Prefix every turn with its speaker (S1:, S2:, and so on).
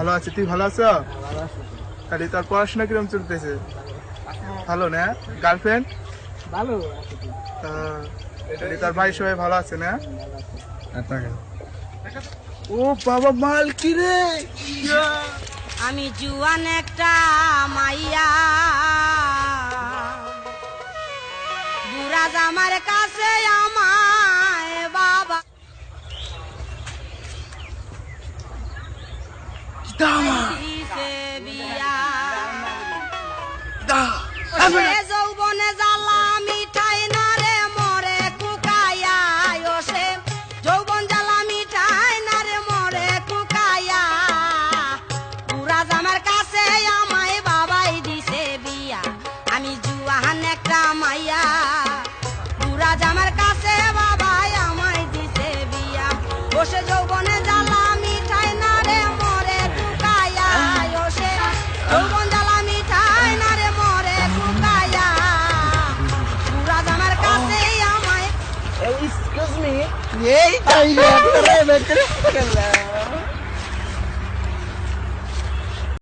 S1: ভালো আছি, তুই ভালো আছো? তাহলে তোর পড়াশোনা কিরকম চলতেছে? ভালো না? গার্লফ্রেন্ড?
S2: ভালো
S1: তাহলে তোর ভাই সবাই ভালো আছে না? ও বাবা, মাল কি রে?
S3: আমি জুয়ান একটা মাইয়া, বুড়া জামার কাছে আমায় বাবা দিছে বিয়া। সে যৌবনে জ্বালা মিঠাই না রে মরে কুকাইয়া, ও সে যৌবন জ্বালা মিঠাই না রে মরে কুকাইয়া, বুড়া জামার কাছে আমায় বাবাই দিছে বিয়া। আমি জুয়ান একটা মাইয়া, বুড়া জামার কাছে বাবাই আমায় দিছে বিয়া। ও সে যৌবনে জ্বালা মিঠাই না রে মরে কুকাইয়া, ও সে যৌবন জ্বালা মিঠাই না রে মরে কুকাইয়া, বুড়া জামার কাছে আমায়
S2: এক্সকিউজ মি, এই তাইলে একটা